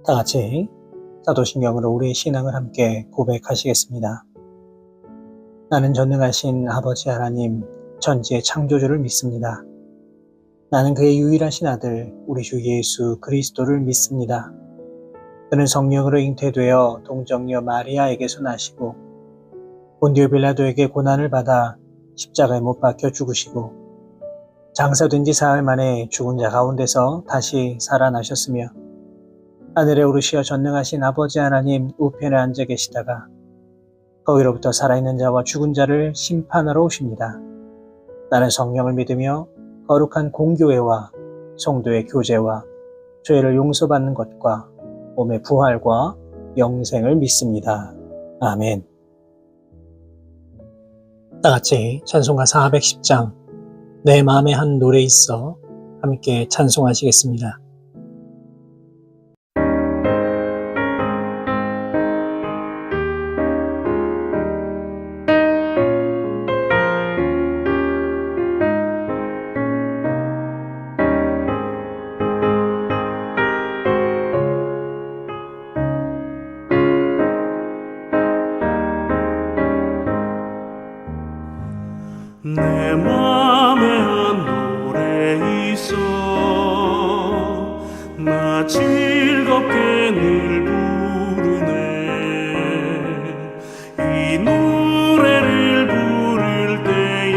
다 같이 사도신경으로 우리의 신앙을 함께 고백하시겠습니다. 나는 전능하신 아버지 하나님, 천지의 창조주를 믿습니다. 나는 그의 유일하신 아들, 우리 주 예수 그리스도를 믿습니다. 그는 성령으로 잉태되어 동정녀 마리아에게서 나시고 본디오 빌라도에게 고난을 받아 십자가에 못 박혀 죽으시고 장사된 지 사흘 만에 죽은 자 가운데서 다시 살아나셨으며 하늘에 오르시어 전능하신 아버지 하나님 우편에 앉아 계시다가 거기로부터 살아있는 자와 죽은 자를 심판하러 오십니다. 나는 성령을 믿으며 거룩한 공교회와 성도의 교제와 죄를 용서받는 것과 몸의 부활과 영생을 믿습니다. 아멘. 다 같이 찬송가 410장 내 마음에 한 노래 있어 함께 찬송하시겠습니다. 내 맘에 한 노래 있어 나 즐겁게 늘 부르네 이 노래를 부를 때에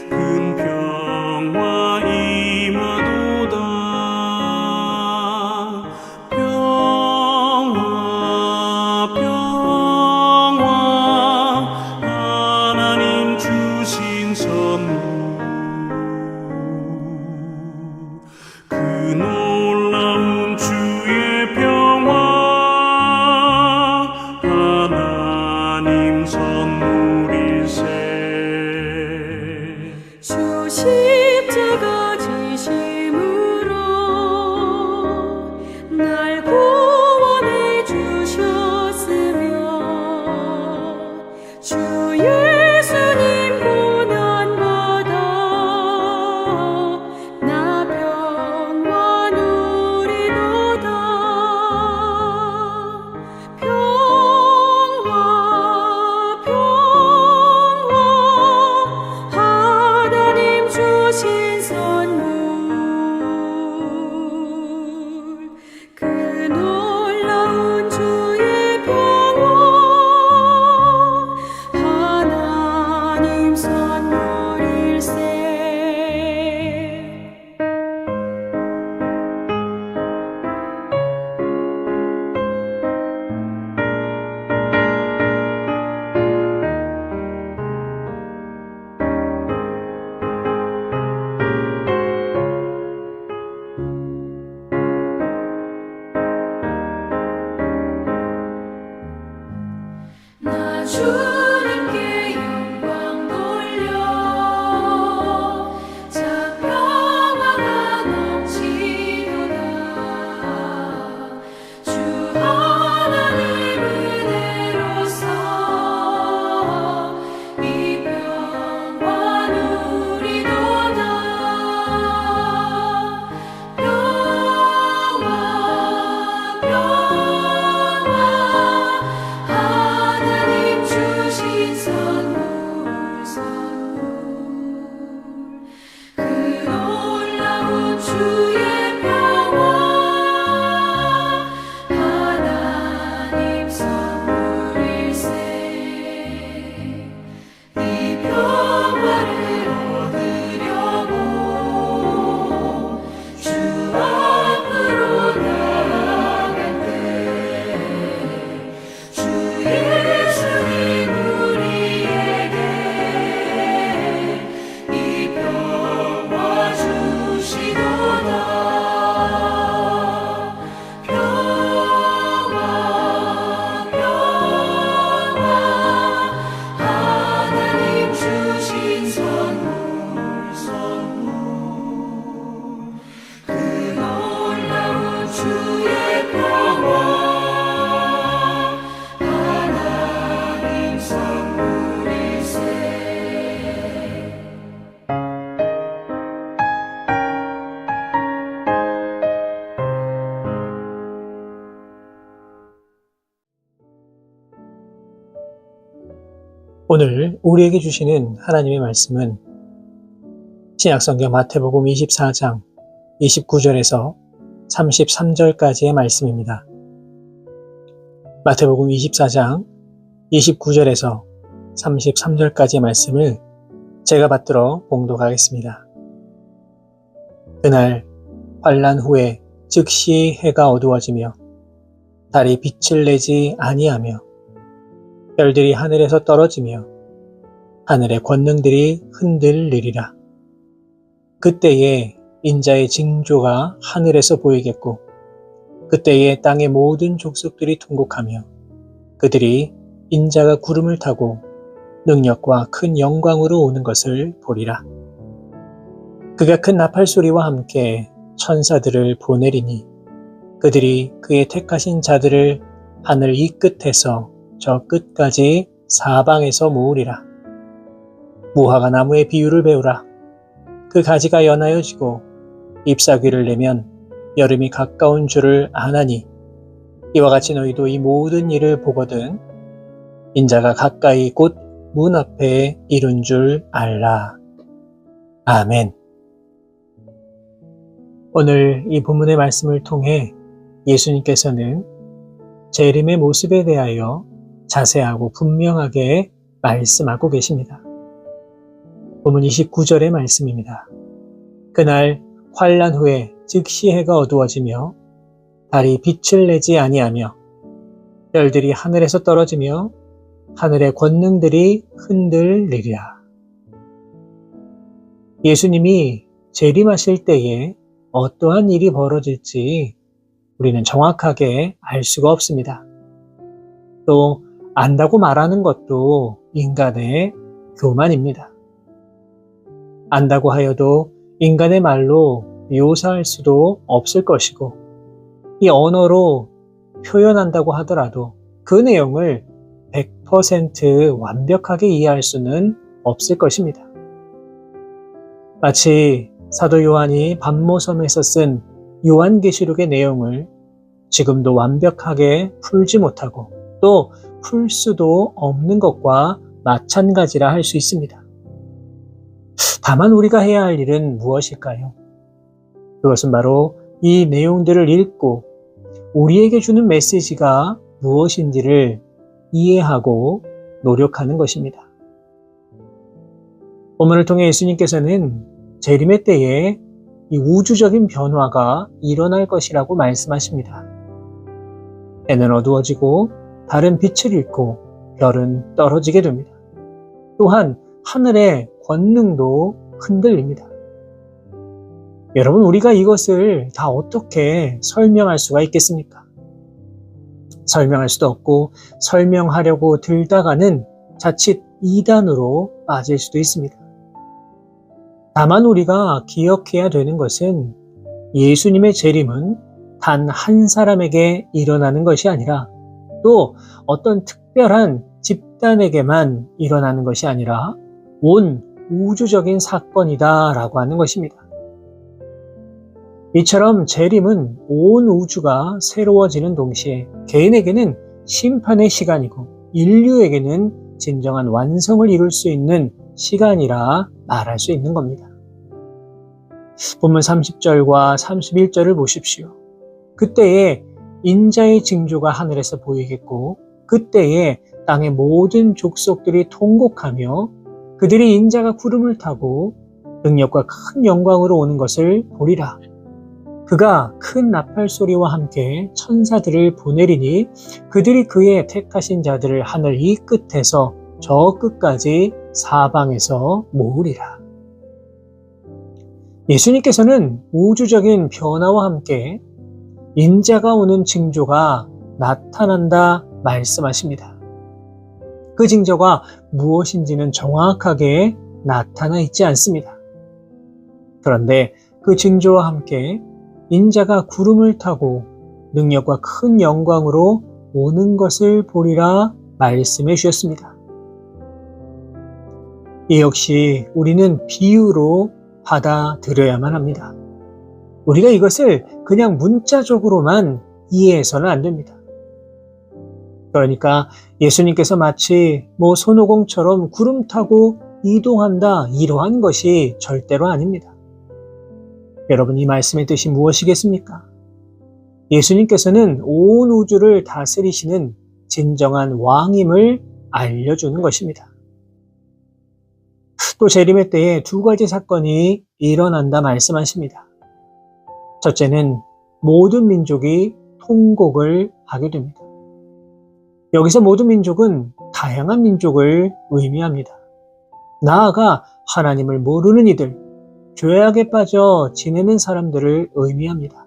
큰 평화 임하도다 평화 주신 선물 그 놀라운 주의 평화 하나님 선물일세 주 십자가 지심으로 날 구원해 주셨으며 주 예수님 고난받아 나 평화 누리도다 평화 하나님 주신 선물 그 놀라운 주의 평화 하나님 선물일세 나 주님께 영광 돌려 자평화가 넘치도다 주 하나님 은혜로서 이 평화 누리도다 평화 하나님 주신 선물 그 놀라운 주의 평화 하나님 선물일세 이 평화를 얻으려고 주 앞으로 나아갈 때 주 예수님 우리에게 이 평화 주시도다 오늘 우리에게 주시는 하나님의 말씀은 신약성경 마태복음 24장 29절에서 33절까지의 말씀입니다. 마태복음 24장 29절에서 33절까지의 말씀을 제가 받들어 봉독하겠습니다. 그날 환난 후에 즉시 해가 어두워지며 달이 빛을 내지 아니하며 별들이 하늘에서 떨어지며 하늘의 권능들이 흔들리리라. 그때에 인자의 징조가 하늘에서 보이겠고 그때에 땅의 모든 족속들이 통곡하며 그들이 인자가 구름을 타고 능력과 큰 영광으로 오는 것을 보리라. 그가 큰 나팔 소리와 함께 천사들을 보내리니 그들이 그의 택하신 자들을 하늘 이 끝에서 저 끝까지 사방에서 모으리라. 무화과 나무의 비유를 배우라. 그 가지가 연하여지고 잎사귀를 내면 여름이 가까운 줄을 아나니 이와 같이 너희도 이 모든 일을 보거든 인자가 가까이 곧 문 앞에 이른 줄 알라. 아멘. 오늘 이 본문의 말씀을 통해 예수님께서는 재림의 모습에 대하여 자세하고 분명하게 말씀하고 계십니다. 본문 29절의 말씀입니다. 그날 환난 후에 즉시 해가 어두워지며 달이 빛을 내지 아니하며 별들이 하늘에서 떨어지며 하늘의 권능들이 흔들리리라. 예수님이 재림하실 때에 어떠한 일이 벌어질지 우리는 정확하게 알 수가 없습니다. 또 안다고 말하는 것도 인간의 교만입니다. 안다고 하여도 인간의 말로 묘사할 수도 없을 것이고 이 언어로 표현한다고 하더라도 그 내용을 100% 완벽하게 이해할 수는 없을 것입니다. 마치 사도 요한이 pat모섬에서 쓴 요한계시록의 내용을 지금도 완벽하게 풀지 못하고 또 풀 수도 없는 것과 마찬가지라 할 수 있습니다. 다만 우리가 해야 할 일은 무엇일까요? 그것은 바로 이 내용들을 읽고 우리에게 주는 메시지가 무엇인지를 이해하고 노력하는 것입니다. 본문을 통해 예수님께서는 재림의 때에 이 우주적인 변화가 일어날 것이라고 말씀하십니다. 해는 어두워지고 달은 빛을 잃고 별은 떨어지게 됩니다. 또한 하늘의 권능도 흔들립니다. 여러분, 우리가 이것을 다 어떻게 설명할 수가 있겠습니까? 설명할 수도 없고 설명하려고 들다가는 자칫 이단으로 빠질 수도 있습니다. 다만 우리가 기억해야 되는 것은 예수님의 재림은 단 한 사람에게 일어나는 것이 아니라 또 어떤 특별한 집단에게만 일어나는 것이 아니라 온 우주적인 사건이다라고 하는 것입니다. 이처럼 재림은 온 우주가 새로워지는 동시에 개인에게는 심판의 시간이고 인류에게는 진정한 완성을 이룰 수 있는 시간이라 말할 수 있는 겁니다. 본문 30절과 31절을 보십시오. 그때에 인자의 징조가 하늘에서 보이겠고 그때에 땅의 모든 족속들이 통곡하며 그들이 인자가 구름을 타고 능력과 큰 영광으로 오는 것을 보리라. 그가 큰 나팔 소리와 함께 천사들을 보내리니 그들이 그의 택하신 자들을 하늘 이 끝에서 저 끝까지 사방에서 모으리라. 예수님께서는 우주적인 변화와 함께 인자가 오는 징조가 나타난다 말씀하십니다. 그 징조가 무엇인지는 정확하게 나타나 있지 않습니다. 그런데 그 징조와 함께 인자가 구름을 타고 능력과 큰 영광으로 오는 것을 보리라 말씀해 주셨습니다. 이 역시 우리는 비유로 받아들여야만 합니다. 우리가 이것을 그냥 문자적으로만 이해해서는 안 됩니다. 그러니까 예수님께서 마치 손오공처럼 구름 타고 이동한다, 이러한 것이 절대로 아닙니다. 여러분, 이 말씀의 뜻이 무엇이겠습니까? 예수님께서는 온 우주를 다스리시는 진정한 왕임을 알려주는 것입니다. 또 재림의 때에 두 가지 사건이 일어난다 말씀하십니다. 첫째는 모든 민족이 통곡을 하게 됩니다. 여기서 모든 민족은 다양한 민족을 의미합니다. 나아가 하나님을 모르는 이들, 죄악에 빠져 지내는 사람들을 의미합니다.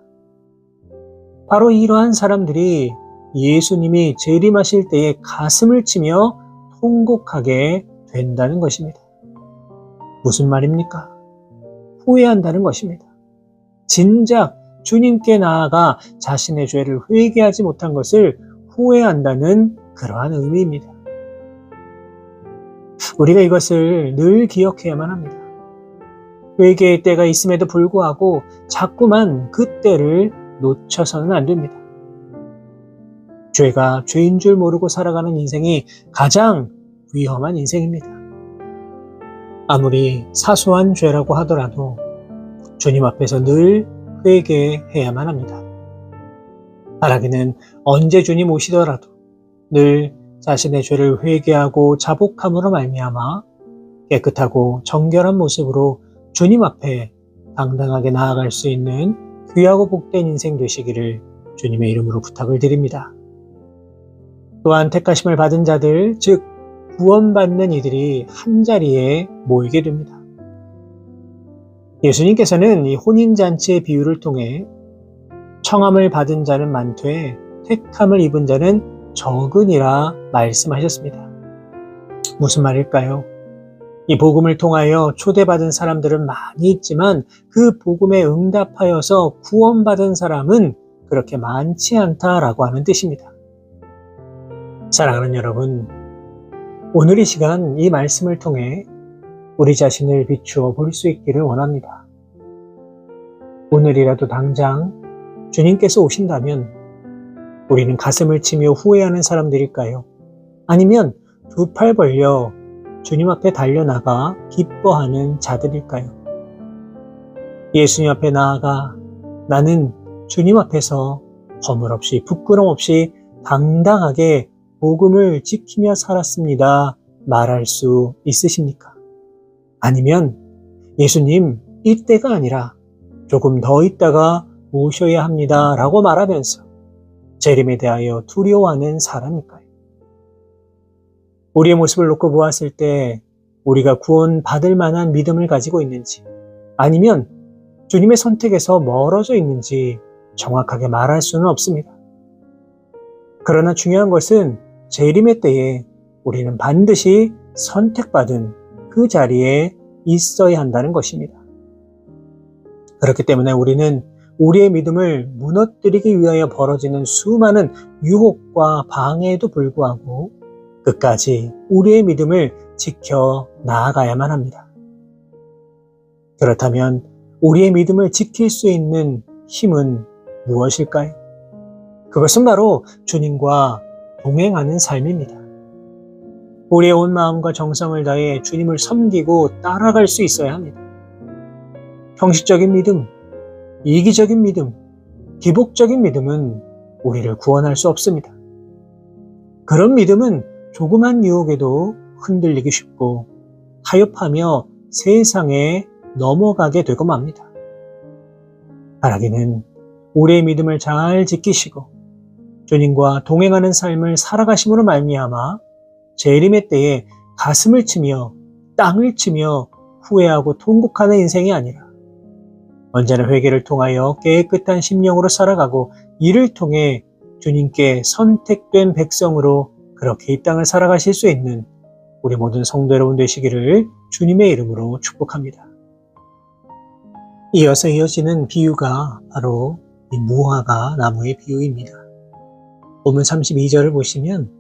바로 이러한 사람들이 예수님이 재림하실 때에 가슴을 치며 통곡하게 된다는 것입니다. 무슨 말입니까? 후회한다는 것입니다. 진작 주님께 나아가 자신의 죄를 회개하지 못한 것을 후회한다는 그러한 의미입니다. 우리가 이것을 늘 기억해야만 합니다. 회개의 때가 있음에도 불구하고 자꾸만 그 때를 놓쳐서는 안 됩니다. 죄가 죄인 줄 모르고 살아가는 인생이 가장 위험한 인생입니다. 아무리 사소한 죄라고 하더라도 주님 앞에서 늘 회개해야만 합니다. 바라기는 언제 주님 오시더라도 늘 자신의 죄를 회개하고 자복함으로 말미암아 깨끗하고 정결한 모습으로 주님 앞에 당당하게 나아갈 수 있는 귀하고 복된 인생 되시기를 주님의 이름으로 부탁을 드립니다. 또한 택하심을 받은 자들, 즉 구원받는 이들이 한자리에 모이게 됩니다. 예수님께서는 이 혼인잔치의 비유를 통해 청함을 받은 자는 많되 택함을 입은 자는 적으니라 말씀하셨습니다. 무슨 말일까요? 이 복음을 통하여 초대받은 사람들은 많이 있지만 그 복음에 응답하여서 구원받은 사람은 그렇게 많지 않다라고 하는 뜻입니다. 사랑하는 여러분, 오늘 이 시간 이 말씀을 통해 우리 자신을 비추어 볼 수 있기를 원합니다. 오늘이라도 당장 주님께서 오신다면 우리는 가슴을 치며 후회하는 사람들일까요? 아니면 두 팔 벌려 주님 앞에 달려나가 기뻐하는 자들일까요? 예수님 앞에 나아가 나는 주님 앞에서 허물 없이 부끄럼 없이 당당하게 복음을 지키며 살았습니다. 말할 수 있으십니까? 아니면 예수님, 이때가 아니라 조금 더 있다가 오셔야 합니다. 라고 말하면서 재림에 대하여 두려워하는 사람일까요? 우리의 모습을 놓고 보았을 때 우리가 구원받을 만한 믿음을 가지고 있는지 아니면 주님의 선택에서 멀어져 있는지 정확하게 말할 수는 없습니다. 그러나 중요한 것은 재림의 때에 우리는 반드시 선택받은 그 자리에 있어야 한다는 것입니다. 그렇기 때문에 우리는 우리의 믿음을 무너뜨리기 위하여 벌어지는 수많은 유혹과 방해에도 불구하고 끝까지 우리의 믿음을 지켜 나아가야만 합니다. 그렇다면 우리의 믿음을 지킬 수 있는 힘은 무엇일까요? 그것은 바로 주님과 동행하는 삶입니다. 우리의 온 마음과 정성을 다해 주님을 섬기고 따라갈 수 있어야 합니다. 형식적인 믿음, 이기적인 믿음, 기복적인 믿음은 우리를 구원할 수 없습니다. 그런 믿음은 조그만 유혹에도 흔들리기 쉽고 타협하며 세상에 넘어가게 되고 맙니다. 바라기는 우리의 믿음을 잘 지키시고 주님과 동행하는 삶을 살아가심으로 말미암아 재림의 때에 가슴을 치며 땅을 치며 후회하고 통곡하는 인생이 아니라 언제나 회개를 통하여 깨끗한 심령으로 살아가고 이를 통해 주님께 선택된 백성으로 그렇게 이 땅을 살아가실 수 있는 우리 모든 성도 여러분 되시기를 주님의 이름으로 축복합니다. 이어서 이어지는 비유가 바로 이 무화과 나무의 비유입니다. 본문 32절을 보시면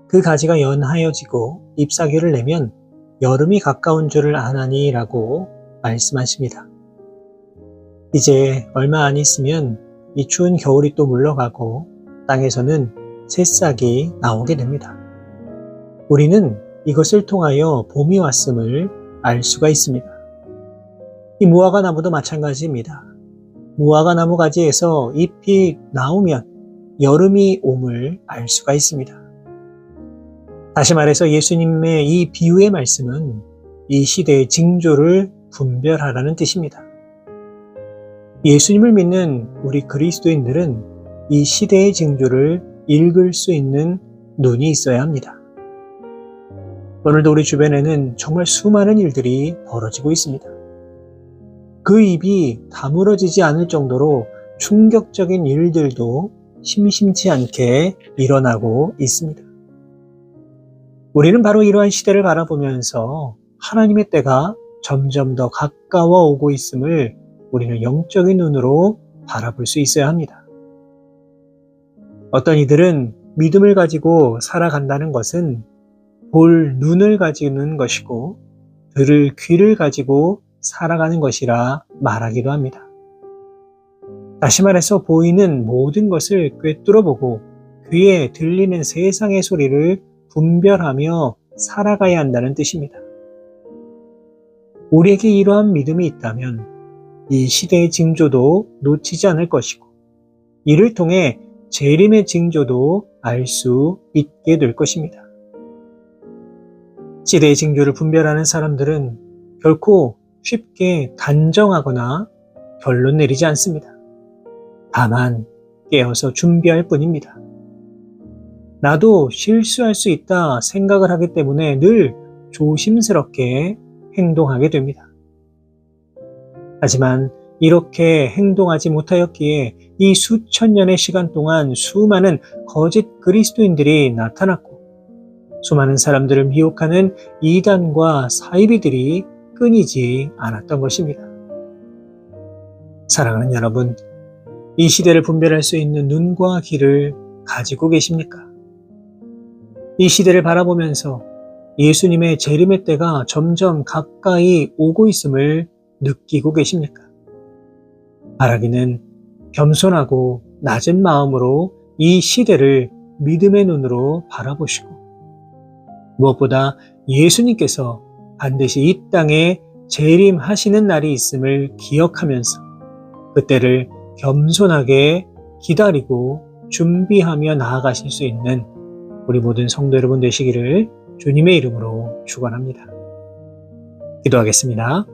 그 가지가 연하여지고 잎사귀를 내면 여름이 가까운 줄을 아나니 라고 말씀하십니다. 이제 얼마 안 있으면 이 추운 겨울이 또 물러가고 땅에서는 새싹이 나오게 됩니다. 우리는 이것을 통하여 봄이 왔음을 알 수가 있습니다. 이 무화과 나무도 마찬가지입니다. 무화과 나무 가지에서 잎이 나오면 여름이 옴을 알 수가 있습니다. 다시 말해서 예수님의 이 비유의 말씀은 이 시대의 징조를 분별하라는 뜻입니다. 예수님을 믿는 우리 그리스도인들은 이 시대의 징조를 읽을 수 있는 눈이 있어야 합니다. 오늘도 우리 주변에는 정말 수많은 일들이 벌어지고 있습니다. 그 입이 다물어지지 않을 정도로 충격적인 일들도 심심치 않게 일어나고 있습니다. 우리는 바로 이러한 시대를 바라보면서 하나님의 때가 점점 더 가까워 오고 있음을 우리는 영적인 눈으로 바라볼 수 있어야 합니다. 어떤 이들은 믿음을 가지고 살아간다는 것은 볼 눈을 가지는 것이고 들을 귀를 가지고 살아가는 것이라 말하기도 합니다. 다시 말해서 보이는 모든 것을 꿰뚫어보고 귀에 들리는 세상의 소리를 분별하며 살아가야 한다는 뜻입니다. 우리에게 이러한 믿음이 있다면 이 시대의 징조도 놓치지 않을 것이고 이를 통해 재림의 징조도 알 수 있게 될 것입니다. 시대의 징조를 분별하는 사람들은 결코 쉽게 단정하거나 결론 내리지 않습니다. 다만 깨어서 준비할 뿐입니다. 나도 실수할 수 있다 생각을 하기 때문에 늘 조심스럽게 행동하게 됩니다. 하지만 이렇게 행동하지 못하였기에 이 수천 년의 시간 동안 수많은 거짓 그리스도인들이 나타났고 수많은 사람들을 미혹하는 이단과 사이비들이 끊이지 않았던 것입니다. 사랑하는 여러분, 이 시대를 분별할 수 있는 눈과 귀를 가지고 계십니까? 이 시대를 바라보면서 예수님의 재림의 때가 점점 가까이 오고 있음을 느끼고 계십니까? 바라기는 겸손하고 낮은 마음으로 이 시대를 믿음의 눈으로 바라보시고 무엇보다 예수님께서 반드시 이 땅에 재림하시는 날이 있음을 기억하면서 그때를 겸손하게 기다리고 준비하며 나아가실 수 있는 우리 모든 성도 여러분 되시기를 주님의 이름으로 축원합니다. 기도하겠습니다.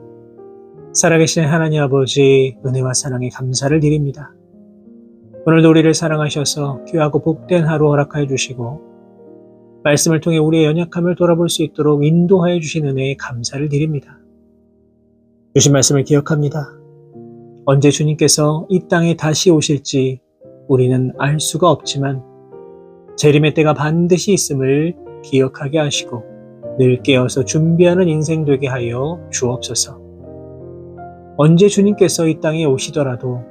살아계신 하나님 아버지, 은혜와 사랑에 감사를 드립니다. 오늘도 우리를 사랑하셔서 귀하고 복된 하루 허락하여 주시고 말씀을 통해 우리의 연약함을 돌아볼 수 있도록 인도하여 주신 은혜에 감사를 드립니다. 주신 말씀을 기억합니다. 언제 주님께서 이 땅에 다시 오실지 우리는 알 수가 없지만 재림의 때가 반드시 있음을 기억하게 하시고 늘 깨어서 준비하는 인생 되게 하여 주옵소서. 언제 주님께서 이 땅에 오시더라도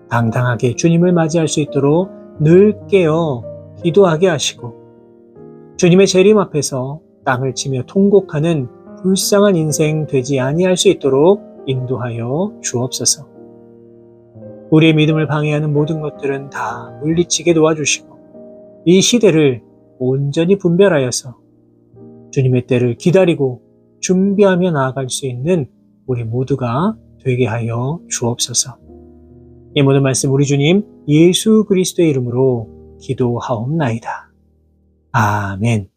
당당하게 주님을 맞이할 수 있도록 늘 깨어 기도하게 하시고 주님의 재림 앞에서 땅을 치며 통곡하는 불쌍한 인생 되지 아니할 수 있도록 인도하여 주옵소서. 우리의 믿음을 방해하는 모든 것들은 다 물리치게 도와주시고 이 시대를 온전히 분별하여서 주님의 때를 기다리고 준비하며 나아갈 수 있는 우리 모두가 되게 하여 주옵소서. 이 모든 말씀 우리 주님 예수 그리스도의 이름으로 기도하옵나이다. 아멘.